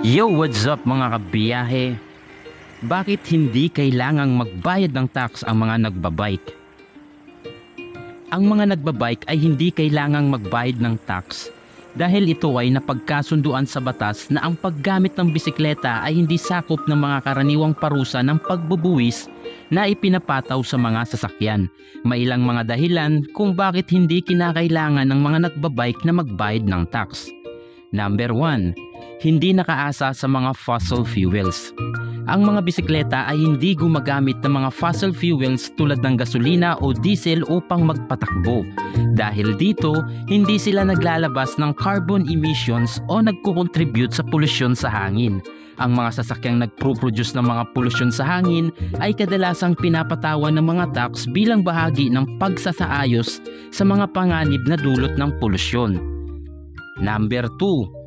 Yo, what's up mga kabiyahe? Bakit hindi kailangang magbayad ng tax ang mga nagbabike? Ang mga nagbabike ay hindi kailangang magbayad ng tax dahil ito ay napagkasunduan sa batas na ang paggamit ng bisikleta ay hindi sakop ng mga karaniwang parusa ng pagbubuwis na ipinapataw sa mga sasakyan. Mailang mga dahilan kung bakit hindi kinakailangan ng mga nagbabike na magbayad ng tax. Number 1. Hindi nakaasa sa mga fossil fuels. Ang mga bisikleta ay hindi gumagamit ng mga fossil fuels tulad ng gasolina o diesel upang magpatakbo. Dahil dito, hindi sila naglalabas ng carbon emissions o nagkukontribute sa polusyon sa hangin. Ang mga sasakyang nagproproduce ng mga polusyon sa hangin ay kadalasang pinapatawan ng mga tax bilang bahagi ng pagsasaayos sa mga panganib na dulot ng polusyon. Number 2.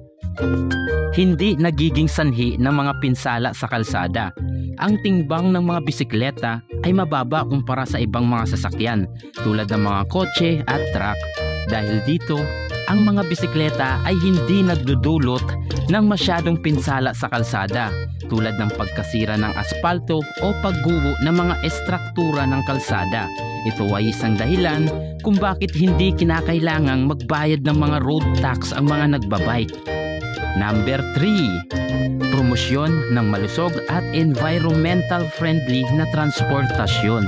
Hindi nagiging sanhi ng mga pinsala sa kalsada. Ang tingbang ng mga bisikleta ay mababa kumpara sa ibang mga sasakyan tulad ng mga kotse at truck. Dahil dito, ang mga bisikleta ay hindi nagdudulot ng masyadong pinsala sa kalsada tulad ng pagkasira ng aspalto o pagguho ng mga estruktura ng kalsada. Ito ay isang dahilan kung bakit hindi kinakailangang magbayad ng mga road tax ang mga nagbabike. Number 3. Promosyon ng malusog at environmental friendly na transportasyon.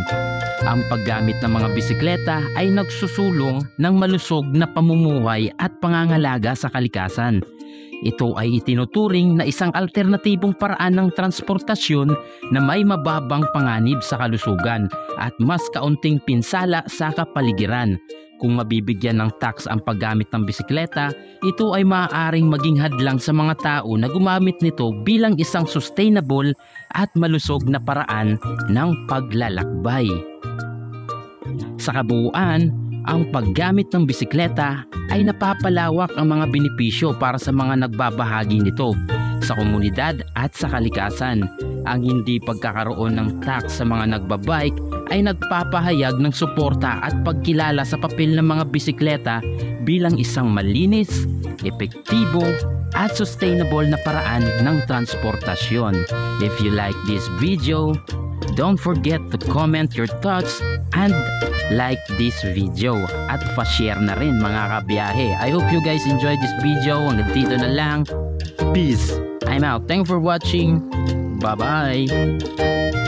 Ang paggamit ng mga bisikleta ay nagsusulong ng malusog na pamumuhay at pangangalaga sa kalikasan. Ito ay itinuturing na isang alternatibong paraan ng transportasyon na may mababang panganib sa kalusugan at mas kaunting pinsala sa kapaligiran. Kung mabibigyan ng tax ang paggamit ng bisikleta, ito ay maaaring maging hadlang sa mga tao na gumamit nito bilang isang sustainable at malusog na paraan ng paglalakbay. Sa kabuuan, ang paggamit ng bisikleta ay napapalawak ang mga benepisyo para sa mga nagbabahagi nito sa komunidad at sa kalikasan. Ang hindi pagkakaroon ng tax sa mga nagbabike ay nagpapahayag ng suporta at pagkilala sa papel ng mga bisikleta bilang isang malinis, epektibo at sustainable na paraan ng transportasyon. If you like this video, don't forget to comment your thoughts and like this video at pa-share na rin mga kabiyahe. I hope you guys enjoyed this video. Hanggang dito na lang. Peace. I'm out. Thanks for watching. Bye-bye.